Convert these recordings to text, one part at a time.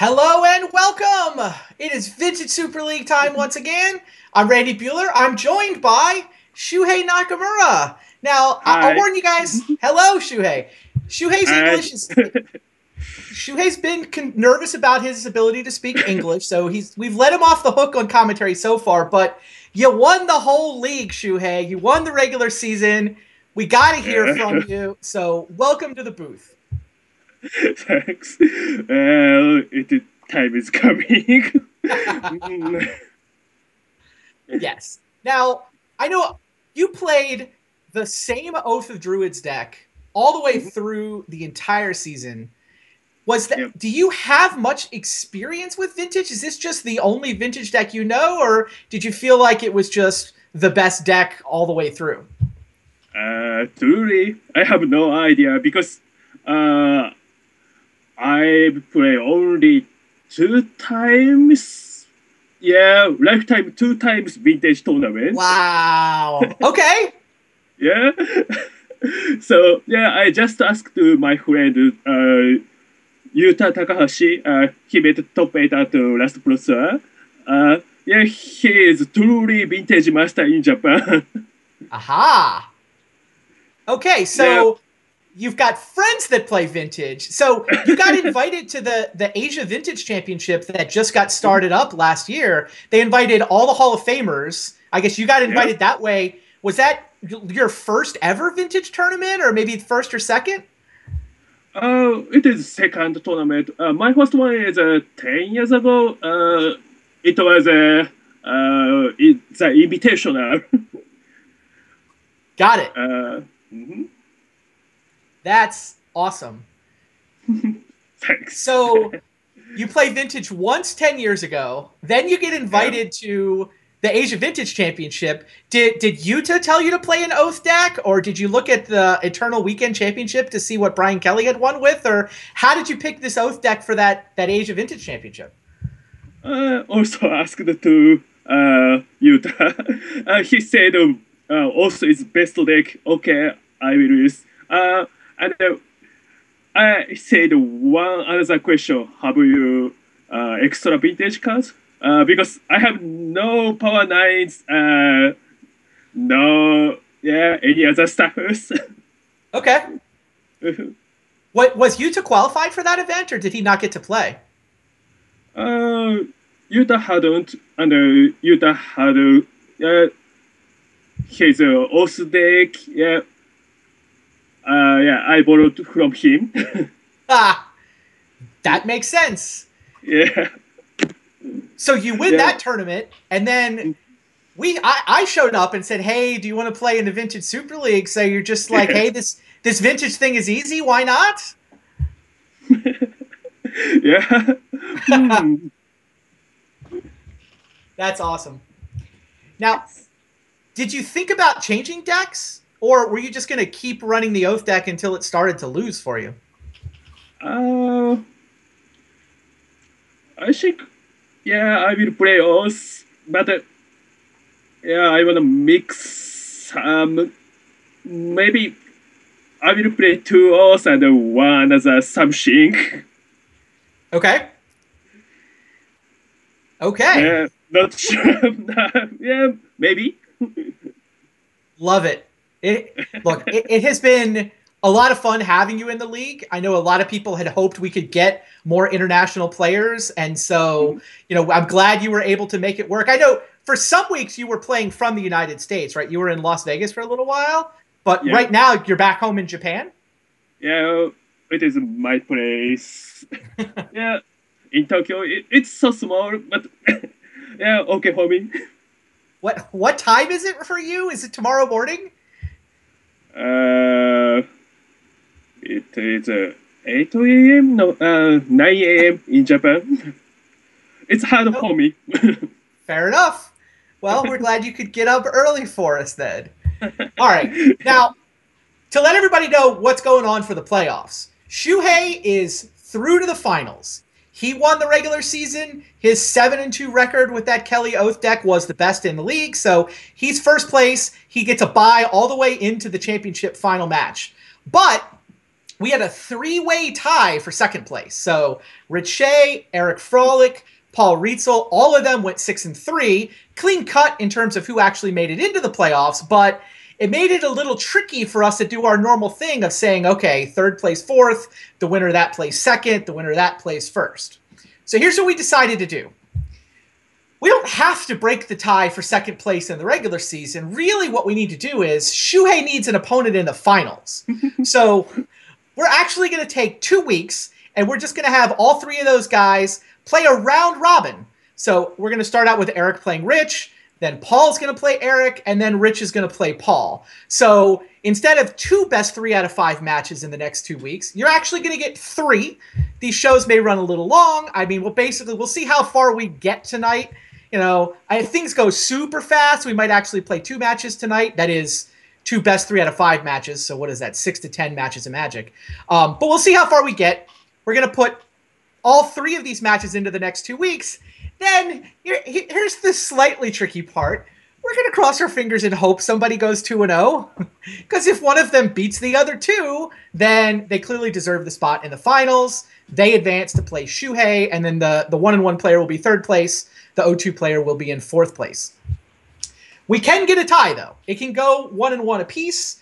Hello and welcome! It is Vintage Super League time once again. I'm Randy Bueller. I'm joined by Shuhei Nakamura. Now, I'll warn you guys. Hello, Shuhei. Shuhei's English is... Shuhei's been nervous about his ability to speak English, so we've let him off the hook on commentary so far, but you won the whole league, Shuhei. You won the regular season. We got to hear from you, so welcome to the booth. Thanks. Well, time is coming. Yes. Now, I know you played the same Oath of Druids deck all the way through the entire season. Do you have much experience with Vintage? Is this just the only Vintage deck you know, or did you feel like it was just the best deck all the way through? Truly, I have no idea because I play only 2 times. Yeah, lifetime 2 times Vintage tournament. Wow. Okay. Yeah. So yeah, I just asked my friend Yuta Takahashi. He made top 8 at last Pro Tour. Yeah, he is truly Vintage master in Japan. Aha. Okay, so you've got friends that play Vintage. So you got invited to the Asia Vintage Championship that just got started up last year. They invited all the Hall of Famers. I guess you got invited that way. Was that your first ever Vintage tournament, or maybe first or second? It is second tournament. My first one is 10 years ago. It was the Invitational. Got it. That's awesome. Thanks. So you play Vintage once 10 years ago. Then you get invited to the Asia Vintage Championship. Did Yuta tell you to play an Oath deck, or did you look at the Eternal Weekend Championship to see what Brian Kelly had won with, or how did you pick this Oath deck for that Asia Vintage Championship? Also asked to Yuta. He said also it's best deck. Okay, I will use. And I said one other question. Have you extra Vintage cards? Because I have no Power 9s, any other stuffers. Okay. What was Yuta qualified for that event, or did he not get to play? Yuta hadn't, and Yuta had his Oath deck. I borrowed from him. That makes sense. Yeah. So you win that tournament, and then I showed up and said, "Hey, do you want to play in the Vintage Super League?" So you're just like, "Hey, this Vintage thing is easy. Why not?" Yeah. That's awesome. Now, did you think about changing decks, or were you just going to keep running the Oath deck until it started to lose for you? I think, I will play Oath, but I want to mix. Maybe I will play 2 Oath and 1 other something. Okay. Okay. Yeah, not sure. Yeah, maybe. Love it. Look, it has been a lot of fun having you in the league. I know a lot of people had hoped we could get more international players, and so, I'm glad you were able to make it work. I know for some weeks you were playing from the United States, right? You were in Las Vegas for a little while, but right now you're back home in Japan? Yeah, it is my place. Yeah, in Tokyo. It's so small, but okay for me. What time is it for you? Is it tomorrow morning? It is 8 a.m. No, 9 a.m. in Japan. It's hard for me. Fair enough. Well, we're glad you could get up early for us then. All right. Now, to let everybody know what's going on for the playoffs, Shuhei is through to the finals. He won the regular season. His 7-2 record with that Kelly Oath deck was the best in the league, so he's first place. He gets a bye all the way into the championship final match. But we had a 3-way tie for second place. So Rich Shay, Eric Froelich, Paul Rietzel, all of them went 6-3. Clean cut in terms of who actually made it into the playoffs, but it made it a little tricky for us to do our normal thing of saying, okay, third place fourth, the winner of that plays second, the winner of that plays first. So here's what we decided to do. We don't have to break the tie for second place in the regular season. Really what we need to do is Shuhei needs an opponent in the finals. So we're actually going to take 2 weeks, and we're just going to have all 3 of those guys play a round robin. So we're going to start out with Eric playing Rich, then Paul's going to play Eric, and then Rich is going to play Paul. So instead of 2 best 3 out of 5 matches in the next 2 weeks, you're actually going to get 3. These shows may run a little long. I mean, we'll see how far we get tonight. You know, if things go super fast, we might actually play 2 matches tonight. That is 2 best 3 out of 5 matches. So what is that? 6 to 10 matches of Magic. But we'll see how far we get. We're going to put all 3 of these matches into the next 2 weeks. Then here's the slightly tricky part. We're going to cross our fingers and hope somebody goes 2-0. Because if one of them beats the other 2, then they clearly deserve the spot in the finals. They advance to play Shuhei, and then the 1-1 player will be third place. The 0-2 player will be in fourth place. We can get a tie, though. It can go 1-1 apiece.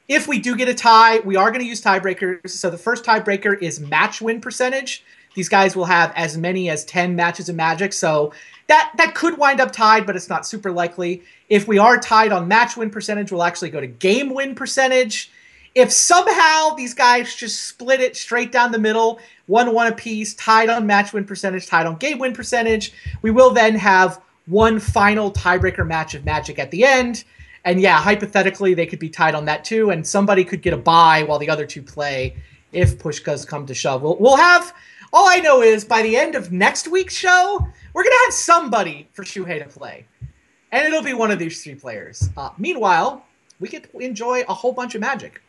If we do get a tie, we are going to use tiebreakers. So the first tiebreaker is match win percentage. These guys will have as many as 10 matches of Magic, so that could wind up tied, but it's not super likely. If we are tied on match win percentage, we'll actually go to game win percentage. If somehow these guys just split it straight down the middle, 1-1 apiece, tied on match win percentage, tied on game win percentage, we will then have one final tiebreaker match of Magic at the end. And yeah, hypothetically, they could be tied on that too, and somebody could get a bye while the other 2 play if push does come to shove. We'll have... All I know is by the end of next week's show, we're going to have somebody for Shuhei to play. And it'll be one of these 3 players. Meanwhile, we get to enjoy a whole bunch of Magic.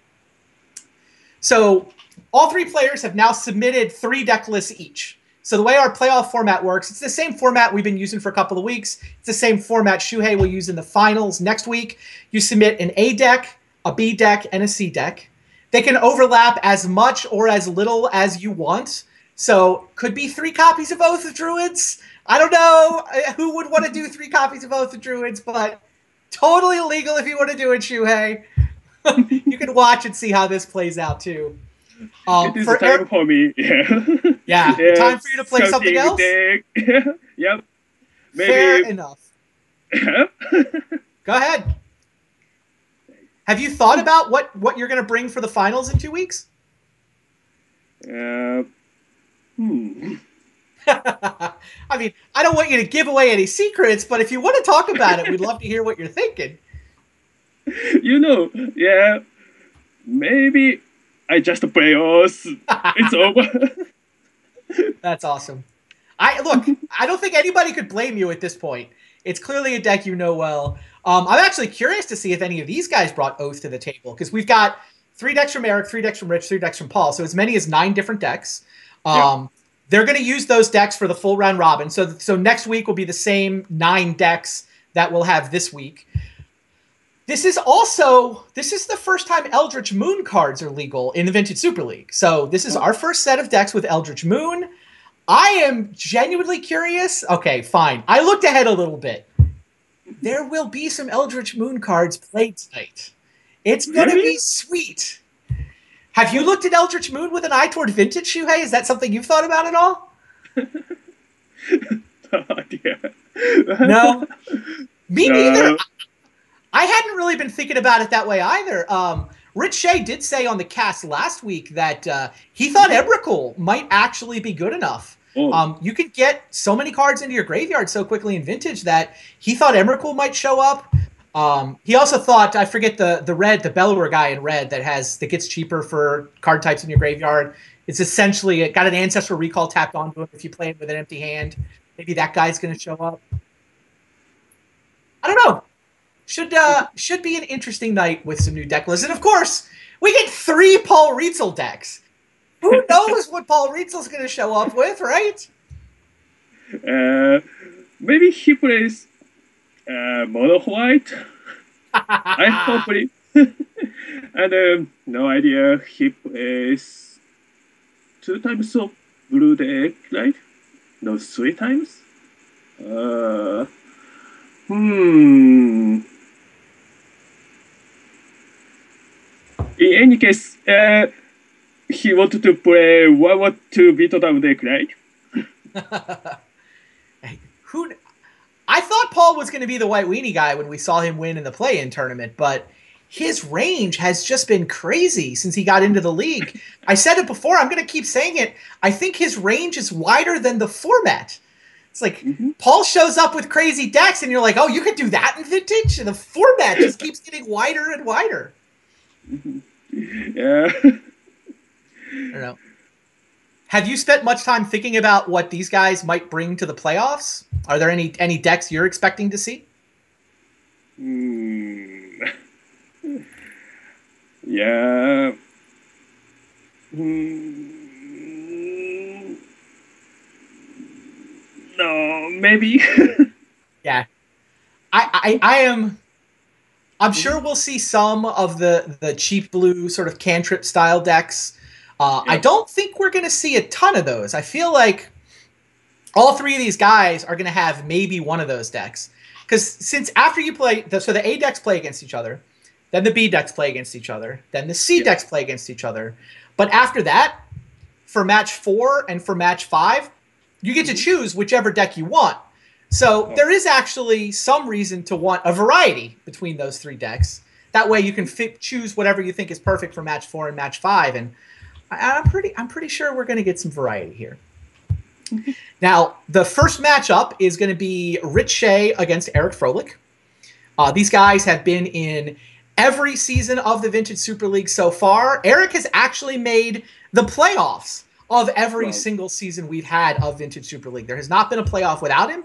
So all 3 players have now submitted 3 deck lists each. So the way our playoff format works, it's the same format we've been using for a couple of weeks. It's the same format Shuhei will use in the finals next week. You submit an A deck, a B deck, and a C deck. They can overlap as much or as little as you want. So, could be 3 copies of Oath of Druids. I don't know who would want to do 3 copies of Oath of Druids, but totally legal if you want to do it, Shuhei. You can watch and see how this plays out, too. It is time for me, yeah. Yeah, time for you to play something else? Yep. Maybe. Fair enough. Go ahead. Have you thought about what you're going to bring for the finals in 2 weeks? I mean, I don't want you to give away any secrets, but if you want to talk about it, we'd love to hear what you're thinking. You know, yeah, maybe I just play Oath. It's over. That's awesome. I don't think anybody could blame you at this point. It's clearly a deck you know well. I'm actually curious to see if any of these guys brought Oath to the table, because we've got 3 decks from Eric, 3 decks from Rich, 3 decks from Paul, so as many as 9 different decks. They're going to use those decks for the full round robin. So next week will be the same 9 decks that we'll have this week. This is the first time Eldritch Moon cards are legal in the Vintage Super League. So this is our first set of decks with Eldritch Moon. I am genuinely curious. Okay, fine. I looked ahead a little bit. There will be some Eldritch Moon cards played tonight. It's going to be sweet. Have you looked at Eldritch Moon with an eye toward Vintage, Shuhei? Is that something you've thought about at all? No? Me neither. I hadn't really been thinking about it that way either. Rich Shay did say on the cast last week that he thought Emrakul might actually be good enough. You could get so many cards into your graveyard so quickly in Vintage that he thought Emrakul might show up. He also thought, I forget the Bellower guy in red that gets cheaper for card types in your graveyard. It's essentially, it got an Ancestral Recall tapped onto it if you play it with an empty hand. Maybe that guy's going to show up. I don't know. Should be an interesting night with some new deck lists. And of course, we get 3 Paul Rietzel decks. Who knows what Paul Rietzel's going to show up with, right? Maybe he plays Mono White. I hope and no idea. He plays 2 times of blue deck, right? No, 3 times. Hmm. In any case, he wanted to play 1-2 beat down deck, right? Who? I thought Paul was going to be the white weenie guy when we saw him win in the play-in tournament, but his range has just been crazy since he got into the league. I said it before, I'm going to keep saying it. I think his range is wider than the format. It's like Paul shows up with crazy decks, and you're like, oh, you could do that in Vintage? And the format just keeps getting wider and wider. Yeah. I don't know. Have you spent much time thinking about what these guys might bring to the playoffs? Are there any decks you're expecting to see? Yeah. No, maybe. Yeah. I'm sure we'll see some of the cheap blue sort of cantrip style decks. I don't think we're going to see a ton of those. I feel like all three of these guys are going to have maybe one of those decks. Because since after you play, so the A decks play against each other, then the B decks play against each other, then the C decks play against each other. But after that, for match 4 and for match 5, you get to choose whichever deck you want. So there is actually some reason to want a variety between those 3 decks. That way you can choose whatever you think is perfect for match 4 and match 5. And I'm pretty sure we're going to get some variety here. Now, the first matchup is going to be Rich Shay against Eric Froelich. These guys have been in every season of the Vintage Super League so far. Eric has actually made the playoffs of every single season we've had of Vintage Super League. There has not been a playoff without him.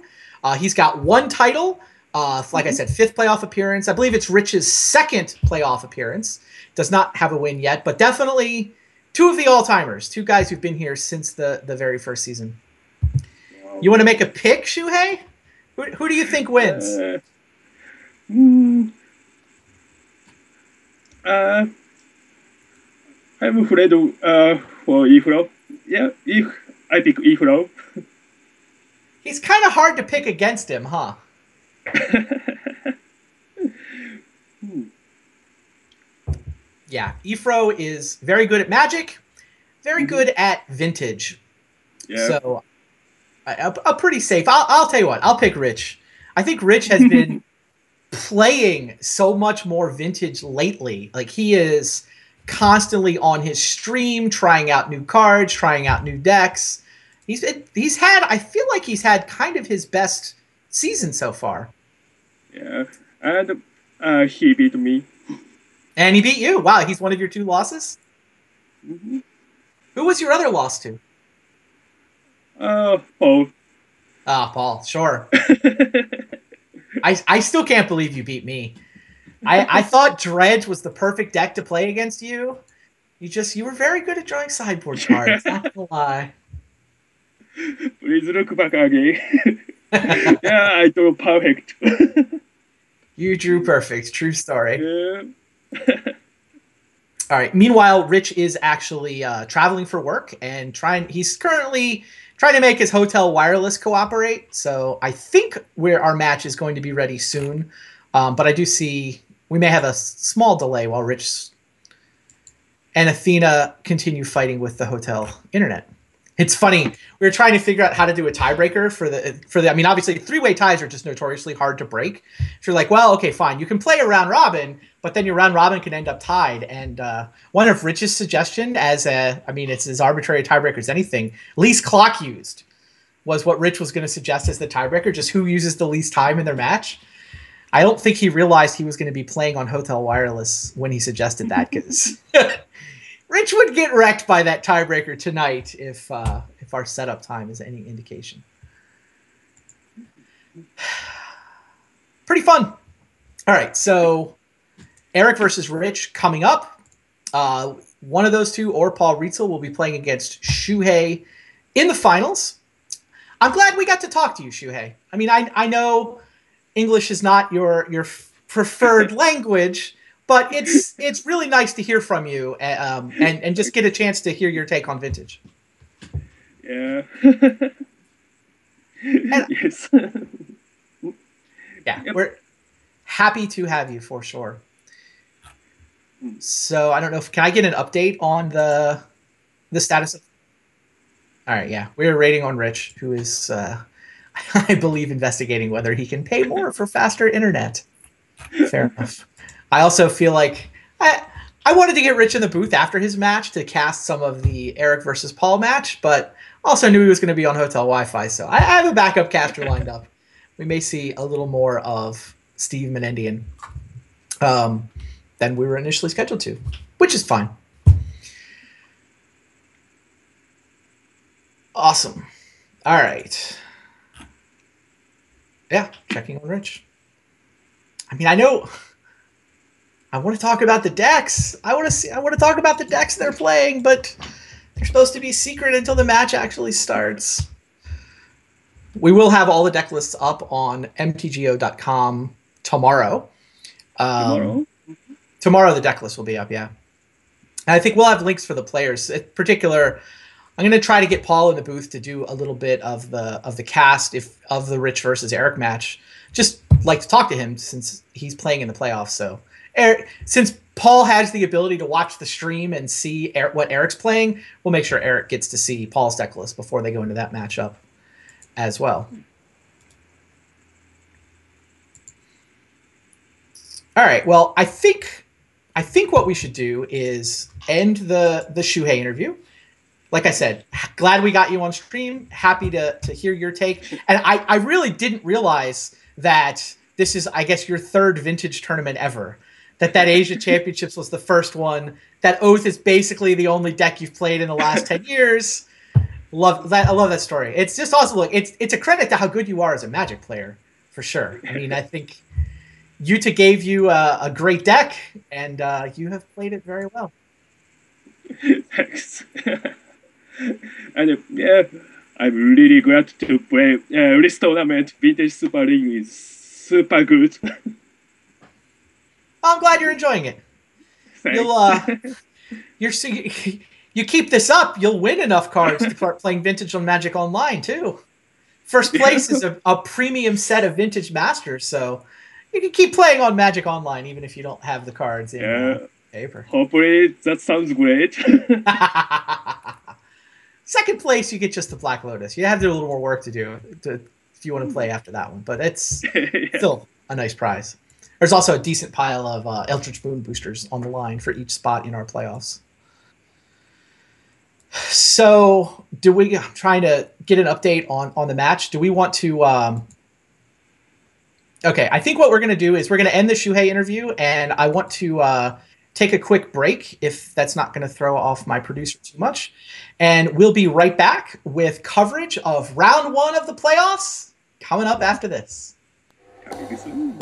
He's got 1 title, like I said, 5th playoff appearance. I believe it's Rich's 2nd playoff appearance. Does not have a win yet, but definitely 2 of the all-timers, 2 guys who've been here since the very first season. You want to make a pick, Shuhei? Who do you think wins? I'm afraid for Ifro. Yeah, I pick Ifro. He's kind of hard to pick against him, huh? Yeah, Ifro is very good at Magic, very good at Vintage. Yeah. So, a pretty safe. I'll tell you what. I'll pick Rich. I think Rich has been playing so much more Vintage lately. Like, he is constantly on his stream, trying out new cards, trying out new decks. He's had, I feel like he's had kind of his best season so far. Yeah, and he beat me. And he beat you. Wow, he's one of your 2 losses? Who was your other loss to? Paul. Ah, Paul, sure. I still can't believe you beat me. I thought Dredge was the perfect deck to play against you. You were very good at drawing sideboard cards, not gonna lie. Please look back again. Yeah, I drew perfect. You drew perfect. True story. Yeah. All right. Meanwhile, Rich is actually traveling for work and he's currently trying to make his hotel wireless cooperate. So I think our match is going to be ready soon. But I do see we may have a small delay while Rich and Athena continue fighting with the hotel internet. It's funny. We were trying to figure out how to do a tiebreaker for the. I mean, obviously, 3-way ties are just notoriously hard to break. So you're like, well, okay, fine. You can play a round robin, but then your round robin can end up tied. And one of Rich's suggestion it's as arbitrary a tiebreaker as anything. Least clock used was what Rich was going to suggest as the tiebreaker. Just who uses the least time in their match. I don't think he realized he was going to be playing on Hotel Wireless when he suggested that, because Rich would get wrecked by that tiebreaker tonight if our setup time is any indication. Pretty fun. All right, so Eric versus Rich coming up. One of those 2, or Paul Rietzel, will be playing against Shuhei in the finals. I'm glad we got to talk to you, Shuhei. I mean, I know English is not your preferred language, but it's really nice to hear from you and just get a chance to hear your take on vintage. Yeah. Yes. Yeah, we're happy to have you for sure. So I don't know if can I get an update on the status of. All right, yeah, we're rating on Rich, who is I believe investigating whether he can pay more for faster internet. Fair enough. I also feel like I wanted to get Rich in the booth after his match to cast some of the Eric versus Paul match, but also knew he was going to be on hotel Wi-Fi, so I have a backup caster lined up. We may see a little more of Steve Menendian than we were initially scheduled to, which is fine. Awesome. All right. Yeah, checking on Rich. I mean, I know I want to talk about the decks. I want to talk about the decks they're playing, but they're supposed to be secret until the match actually starts. We will have all the deck lists up on mtgo.com tomorrow. Tomorrow? Tomorrow the deck list will be up, yeah. And I think we'll have links for the players. In particular, I'm going to try to get Paul in the booth to do a little bit of the cast of the Rich versus Eric match. Just like to talk to him since he's playing in the playoffs. So Eric, since Paul has the ability to watch the stream and see what Eric's playing, we'll make sure Eric gets to see Paul's deck list before they go into that matchup as well. All right. Well, I think what we should do is end the Shuhei interview. Like I said, glad we got you on stream. Happy to hear your take. And I really didn't realize that this is, I guess, your third vintage tournament ever. That Asia Championships was the first one. That Oath is basically the only deck you've played in the last 10 years. Love that. I love that story. It's just awesome. Look, it's a credit to how good you are as a Magic player, for sure. I mean, I think Yuta gave you a great deck, and you have played it very well. Thanks. And yeah, I'm really glad to play this tournament. Vintage Super League is super good. I'm glad you're enjoying it. You keep this up, you'll win enough cards to start playing Vintage on Magic Online too. First place is a premium set of Vintage Masters, so you can keep playing on Magic Online even if you don't have the cards in paper. Hopefully that sounds great. Second place, you get just the Black Lotus. You have to do a little more work to do if you want to play after that one, but it's still a nice prize. There's also a decent pile of Eldritch Moon boosters on the line for each spot in our playoffs. So, I'm trying to get an update on the match. Do we want to... Okay, I think what we're going to do is we're going to end the Shuhei interview, and I want to take a quick break if that's not going to throw off my producer too much. And we'll be right back with coverage of round one of the playoffs coming up after this. Coming soon.